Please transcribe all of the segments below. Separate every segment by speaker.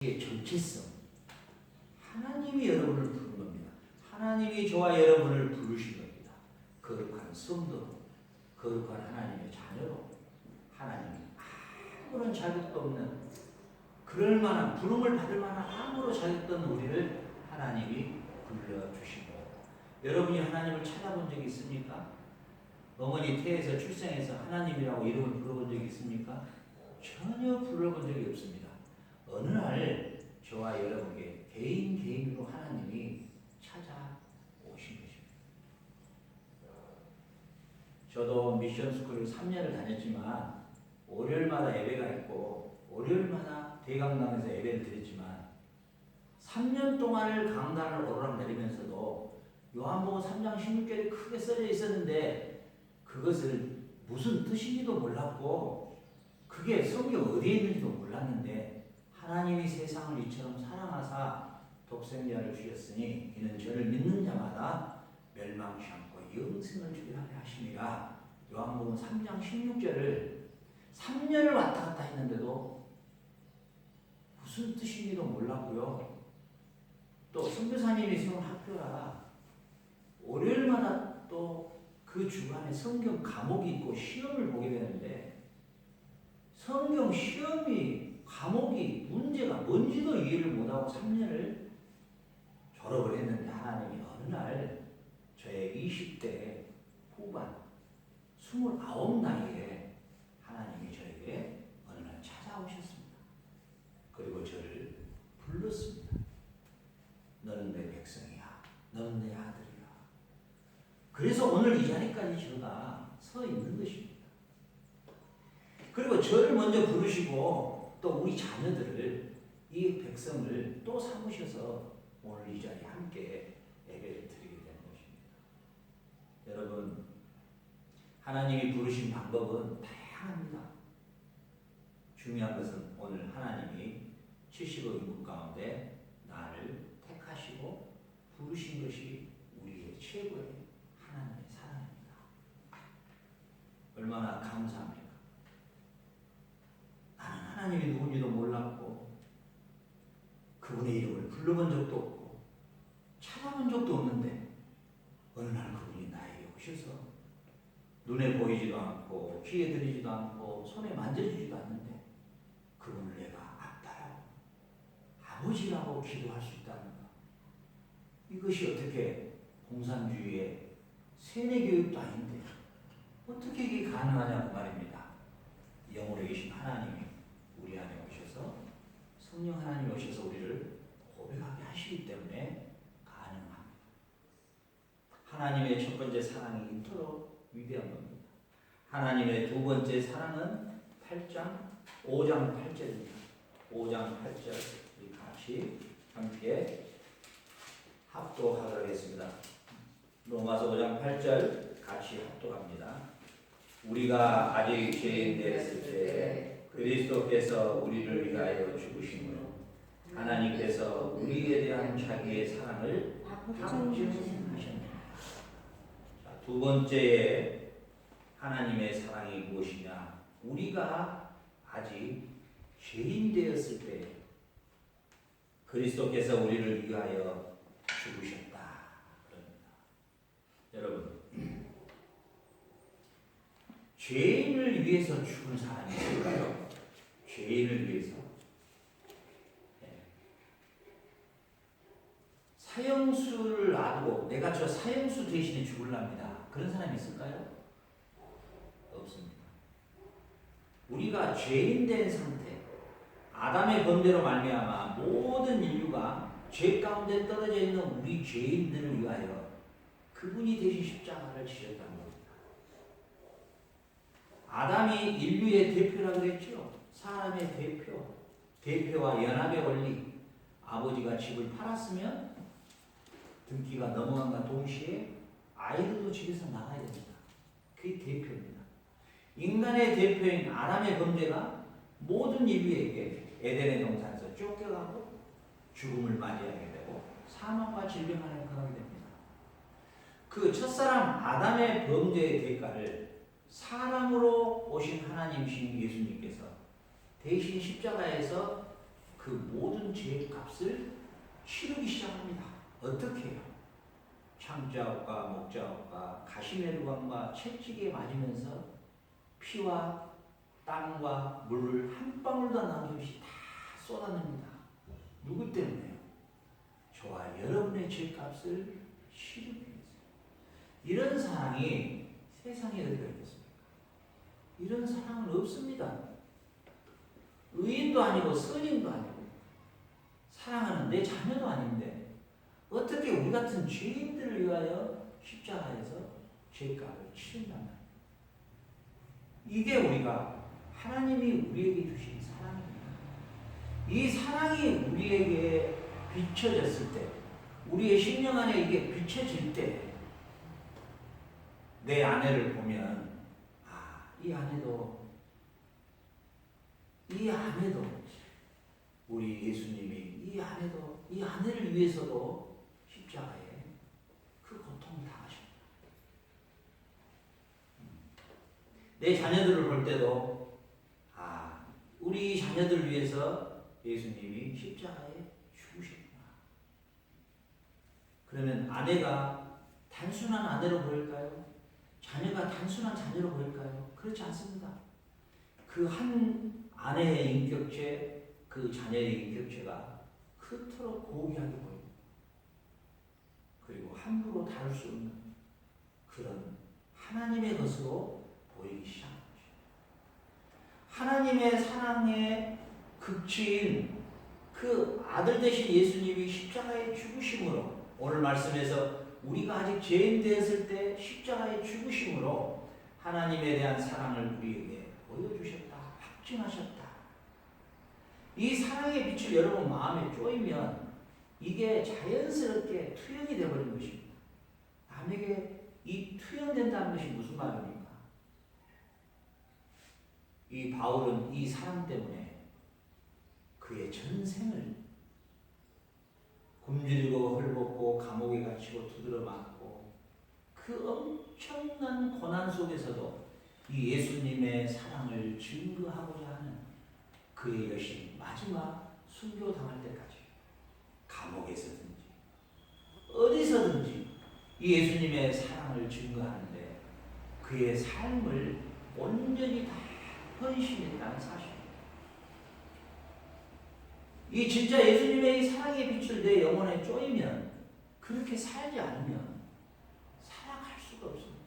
Speaker 1: 정체성. 하나님이 여러분을 부른 겁니다. 하나님이 저와 여러분을 부르신 겁니다. 거룩한 성도로, 거룩한 하나님의 자녀로, 하나님이 아무런 자격도 없는, 그럴 만한, 부름을 받을 만한 아무런 자격도 없는 우리를 하나님이 불러주시고, 여러분이 하나님을 찾아본 적이 있습니까? 어머니 태에서 출생해서 하나님이라고 이름을 불러본 적이 있습니까? 전혀 불러본 적이 없습니다. 어느 날 저와 여러분에게 개인으로 하나님이 찾아오신 것입니다. 저도 미션 스쿨을 3년을 다녔지만 월요일마다 예배가 있고 월요일마다 대강당에서 예배를 드렸지만 3년 동안을 강단을 오르락내리면서도 요한복음 3장 16절이 크게 써져 있었는데 그것을 무슨 뜻인지도 몰랐고 그게 성경 어디에 있는지도 몰랐는데 하나님이 세상을 이처럼 사랑하사 독생자를 주셨으니 이는 저를 믿는 자마다 멸망치 않고 영생을 주리하게 하심이라. 요한복음 3장 16절을 3년을 왔다 갔다 했는데도 무슨 뜻인지도 몰랐고요. 또 선교사님이 세운 학교라 월요일마다 또 그 주간에 성경 과목이 있고 시험을 보게 되는데 성경 시험이 과목이 문제가 뭔지도 이해를 못하고 3년을 졸업을 했는데 하나님이 어느 날 저의 20대 후반 29 나이에 하나님이 저에게 어느 날 찾아오셨습니다. 그리고 저를 불렀습니다. 너는 내 백성이야. 너는 내 아들이야. 그래서 오늘 이 자리까지 제가 서 있는 것입니다. 그리고 저를 먼저 부르시고 또 우리 자녀들을, 이 백성을 또 삼으셔서 오늘 이 자리에 함께 예배를 드리게 되는 것입니다. 여러분, 하나님이 부르신 방법은 다양합니다. 중요한 것은 오늘 하나님이 70억 인구 가운데 나를 택하시고 부르신 것이 우리의 최고의 하나님의 사랑입니다. 얼마나 감사합니까? 나는 하나님이 누군지도 몰랐고 그분의 이름을 불러본 적도 없고 찾아본 적도 없는데 어느 날 그분이 나에게 오셔서 눈에 보이지도 않고 귀에 들리지도 않고 손에 만져지지도 않는데 그분을 내가 아빠라고 아버지라고 기도할 수 있다는 것, 이것이 어떻게 공산주의의 세뇌교육도 아닌데 어떻게 이게 가능하냐고 말입니다. 영으로 계신 하나님이 우리 안에 오셔서 성령 하나님이 오셔서 우리를 고백하게 하시기 때문에 가능합니다. 하나님의 첫 번째 사랑이 이토록 위대한 겁니다. 하나님의 두 번째 사랑은 5장 8절입니다. 5장 8절 우리 같이 함께 합독하도록 하겠습니다. 로마서 5장 8절 같이 합독합니다. 우리가 아직 죄인 되었을 때 그리스도께서 우리를 위하여 죽으심으로 하나님께서 우리에 대한 자기의 사랑을 확증하셨습니다. 두 번째에 하나님의 사랑이 무엇이냐? 우리가 아직 죄인 되었을 때 그리스도께서 우리를 위하여 죽으셨다. 그럽니다. 여러분, 죄인을 위해서 죽은 사람이 있을까요? 죄인을 위해서. 네. 사형수를 놔두고 내가 저 사형수 대신에 죽을랍니다. 그런 사람이 있을까요? 없습니다. 우리가 죄인 된 상태, 아담의 범죄로 말미암아 모든 인류가 죄 가운데 떨어져 있는 우리 죄인들을 위하여 그분이 대신 십자가를 지셨다는 겁니다. 아담이 인류의 대표라고 그랬죠. 사람의 대표와 연합의 원리. 아버지가 집을 팔았으면 등기가 넘어간과 동시에 아이들도 집에서 나가야 됩니다. 그게 대표입니다. 인간의 대표인 아담의 범죄가 모든 인류에게 에덴의 동산에서 쫓겨가고 죽음을 맞이하게 되고 사망과 질병을 행하게 됩니다. 그 첫사람 아담의 범죄의 대가를 사람으로 오신 하나님이신 예수님께서 대신 십자가에서 그 모든 죄의 값을 치르기 시작합니다. 어떻게 해요? 창자옥과 목자옥과 가시메르관과 채찍에 맞으면서 피와 땀과 물을 한 방울도 남김없이 다 쏟아냅니다. 누구 때문에요? 저와 여러분의 죄값을 치르기 위해서. 이런 사랑이 세상에 어디가 있겠습니까? 이런 사랑은 없습니다. 의인도 아니고 선인도 아니고 사랑하는 내 자녀도 아닌데 어떻게 우리 같은 죄인들을 위하여 십자가에서 죄값을 치른단 말이에요. 이게 우리가 하나님이 우리에게 주신 사랑입니다. 이 사랑이 우리에게 비춰졌을 때, 우리의 심령 안에 이게 비춰질 때, 내 아내를 보면 이 아내도 우리 예수님이 이 아내를 위해서도 십자가에 그 고통을 당하셨다. 내 자녀들을 볼 때도 우리 자녀들을 위해서 예수님이 십자가에 죽으셨구나. 그러면 아내가 단순한 아내로 보일까요? 자녀가 단순한 자녀로 보일까요? 그렇지 않습니다. 그 한 아내의 인격체, 그 자녀의 인격체가 그토록 고귀하게 보입니다. 그리고 함부로 다룰 수 없는 그런 하나님의 것으로 보이기 시작합니다. 하나님의 사랑의 극치인 그 아들 되신 예수님이 십자가에 죽으심으로, 오늘 말씀에서 우리가 아직 죄인 되었을 때 십자가에 죽으심으로 하나님에 대한 사랑을 우리에게 보여주셨다, 확증하셨다. 이 사랑의 빛을 여러분 마음에 쪼이면 이게 자연스럽게 투영이 되어버린 것입니다. 남에게 이 투영된다는 것이 무슨 말입니까? 이 바울은 이 사랑 때문에 그의 전생을 굶주리고 헐벗고 감옥에 갇히고 두드려 맞고 그 엄청난 고난 속에서도 이 예수님의 사랑을 증거하고자 하는 그의 열심, 마지막 순교당할 때까지 감옥에서든지 어디서든지 이 예수님의 사랑을 증거하는데 그의 삶을 온전히 다 헌신했다는 사실입니다. 이 진짜 예수님의 이 사랑의 빛을 내 영혼에 쪼이면, 그렇게 살지 않으면 살아갈 수가 없습니다.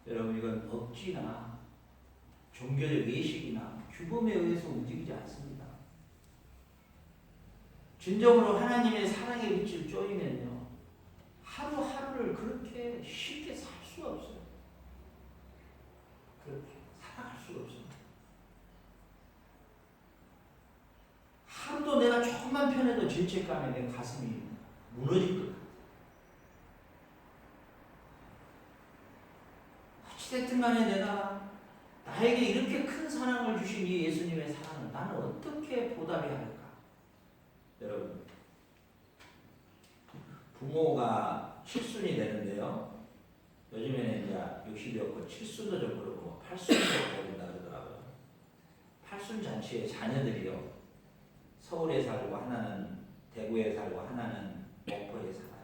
Speaker 1: 여러분, 이건 억지나 종교적 예식이나 규범에 의해서 움직이지 않습니다. 진정으로 하나님의 사랑의 빛을 쪼이면요, 하루하루를 그렇게 쉽게 살 수가 없어요. 그렇게 살아갈 수가 없습니다. 하루도 내가 조금만 편해도 죄책감에 내 가슴이 무너질 것 같아요. 어찌됐든 간에 내가 나에게 이렇게 큰 사랑을 주신 이 예수님의 사랑을 나는 어떻게 보답해야 할까? 여러분, 부모가 칠순이 되는데요. 요즘에는 이제 60이었고 7순도 좀 그렇고 8순도 되는다 그러더라고요. 8순 잔치에 자녀들이요, 서울에 살고 하나는 대구에 살고 하나는 목포에 살아요.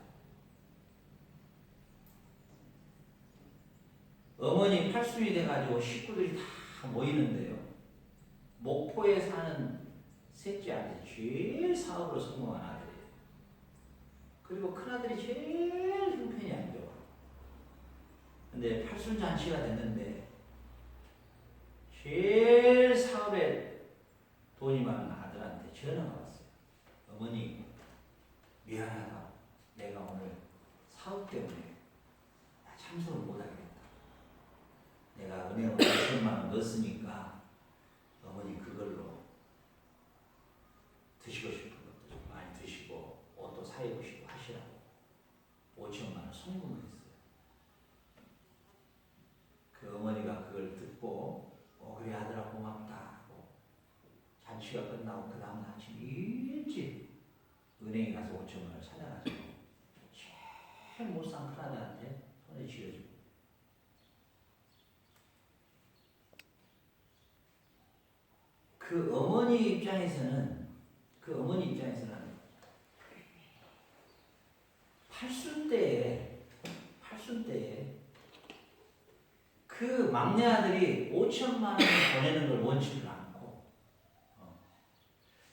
Speaker 1: 어머니 8순이 돼가지고 식구들이 다 모이는데요, 목포에 사는 셋째 아들, 제일 사업으로 성공한 아들이에요. 그리고 큰아들이 제일 형편이 안 좋아. 근데 8순 잔치가 됐는데 제일 사업에 돈이 많은 아들한테 전화가 왔어요. 어머니, 미안하다. 내가 오늘 사업 때문에 참석을 못하겠다. 내가 은행에 5천만 원 넣었으니까 어머니 그걸로 드시고 싶은 것도 좀 많이 드시고 옷도 사입으시고 하시라고 5천만 원 송금을 했어요. 그 어머니가 그걸 듣고 그래 아들아 고맙다 하고 잔치가 끝나고 그 다음 아침 일찍 은행에 가서 5천만 원을 찾아가지고 제일 못 산 큰아들한테 손에 쥐어주고, 그 어머니 입장에서는 그 어머니 입장에서는 팔순때에 그 막내 아들이 5천만 원을 보내는 걸 원치를 않고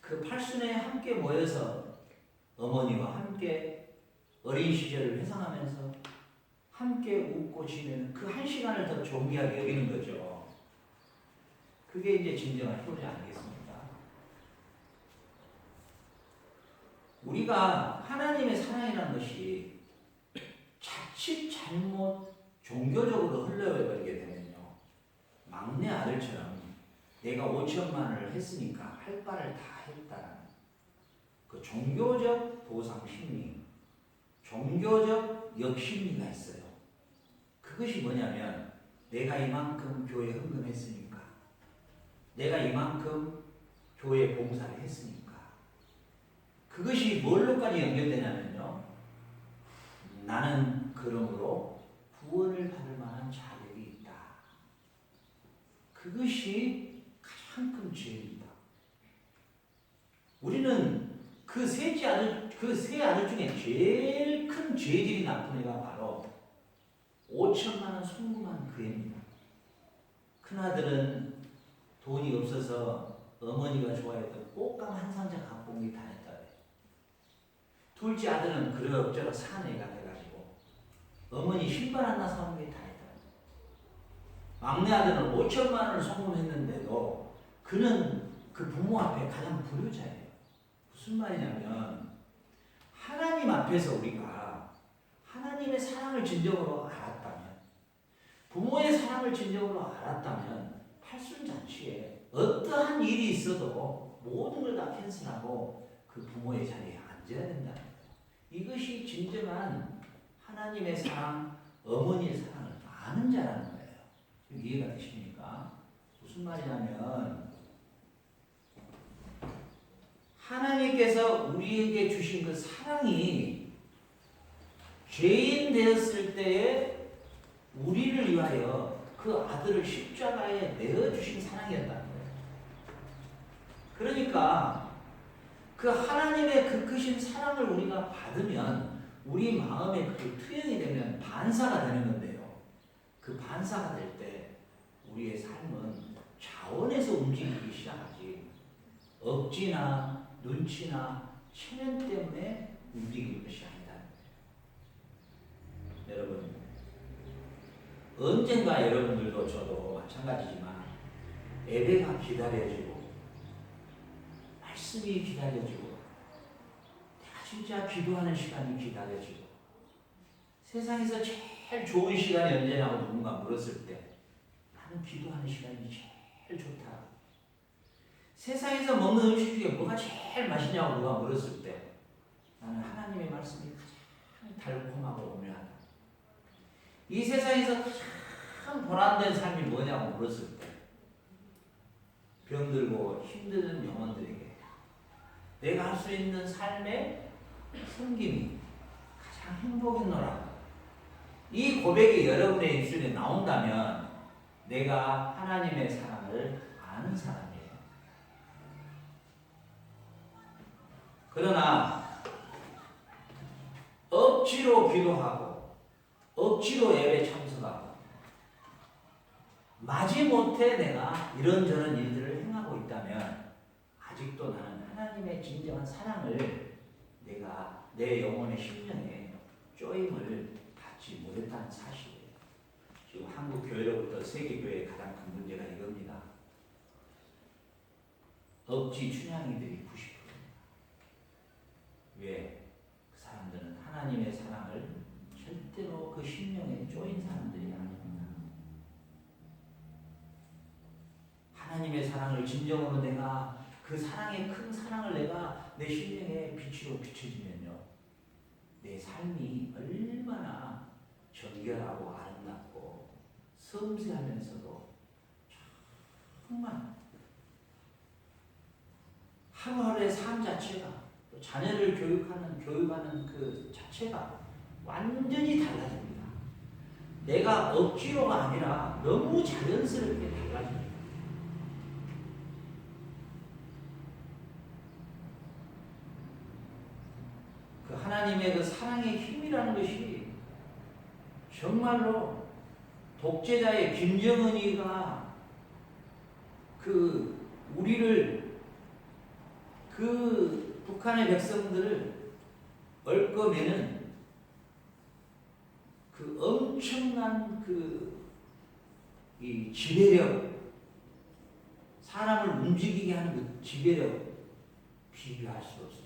Speaker 1: 그 팔순에 함께 모여서 어머니와 함께 어린 시절을 회상하면서 함께 웃고 지내는 그 한 시간을 더 존귀하게 여기는 거죠. 그게 이제 진정한 효자 아니겠습니까? 우리가 하나님의 사랑이라는 것이 자칫 잘못 종교적으로 흘러버리게 되면요, 막내 아들처럼 내가 5천만 원을 했으니까 할 바를 다 했다는 그 종교적 보상 심리, 종교적 역심리가 있어요. 그것이 뭐냐면 내가 이만큼 교회 헌금했으니까, 내가 이만큼 교회 봉사를 했으니까. 그것이 뭘로까지 연결되냐면요, 나는 그러므로 구원을 받을 만한 자격이 있다. 그것이 가장 큰 죄입니다. 우리는 그 세 아들 중에 제일 큰 죄질이 나쁜 애가 바로 5천만 원 송금한 그 애입니다. 큰아들은 돈이 없어서 어머니가 좋아했던 꽃감 한 상자 갖고 온 게 다 했다. 둘째 아들은 그럭저럭 산 애가 돼가지고 어머니 신발 하나 사온 게 다 했다. 막내 아들은 5천만 원을 송금했는데도 그는 그 부모 앞에 가장 불효자예요. 무슨 말이냐면 하나님 앞에서 우리가 하나님의 사랑을 진정으로 알았다면, 부모의 사랑을 진정으로 알았다면 팔순잔치에 어떠한 일이 있어도 모든 걸 다 캔슬하고 그 부모의 자리에 앉아야 된다는 거예요. 이것이 진정한 하나님의 사랑, 어머니의 사랑을 아는 자라는 거예요. 이해가 되십니까? 무슨 말이냐면 하나님께서 우리에게 주신 그 사랑이 죄인 되었을 때에 우리를 위하여 그 아들을 십자가에 내어주신 사랑이었다는 거예요. 그러니까 그 하나님의 그 크신 사랑을 우리가 받으면 우리 마음에 그 투영이 되면 반사가 되는 건데요. 그 반사가 될 때 우리의 삶은 자원에서 움직이기 시작하지 억지나 눈치나 체면 때문에 움직이는 것이 아니다. 여러분, 언젠가 여러분들도 저도 마찬가지지만 예배가 기다려지고 말씀이 기다려지고 내가 진짜 기도하는 시간이 기다려지고 세상에서 제일 좋은 시간이 언제냐고 누군가 물었을 때 나는 기도하는 시간이 제일 좋다. 세상에서 먹는 음식 중에 뭐가 제일 맛있냐고 누가 물었을 때 나는 하나님의 말씀이 가장 달콤하고 오묘하다. 이 세상에서 가장 보람된 삶이 뭐냐고 물었을 때 병들고 힘든 영혼들에게 내가 할 수 있는 삶의 섬김이 가장 행복했노라. 이 고백이 여러분의 입술에 나온다면 내가 하나님의 사랑을 아는 사람이에요. 그러나 억지로 기도하고 억지로 예배 참석하고 마지못해 내가 이런저런 일들을 행하고 있다면 아직도 나는 하나님의 진정한 사랑을 내가 내 영혼의 심령에 쪼임을 받지 못했다는 사실이에요. 지금 한국 교회로부터 세계 교회의 가장 큰 문제가 이겁니다. 억지 춘향이들이 90%. 왜? 그 사람들은 하나님의 사랑을 절대로 그 심령에 쪼인 사람들이 아닙니다. 하나님의 사랑을 진정으로 내가 그 사랑의 큰 사랑을 내가 내 심령에 빛으로 비춰지면요, 내 삶이 얼마나 정결하고 아름답고 섬세하면서도 정말 하루하루의 삶 자체가 또 자녀를 교육하는 그 자체가 완전히 달라집니다. 내가 억지로가 아니라 너무 자연스럽게 달라집니다. 하나님의 그 사랑의 힘이라는 것이 정말로 독재자의 김정은이가 그 우리를 그 북한의 백성들을 얽어매는 그 엄청난 이 지배력, 사람을 움직이게 하는 그 지배력 비교할 수 없습니다.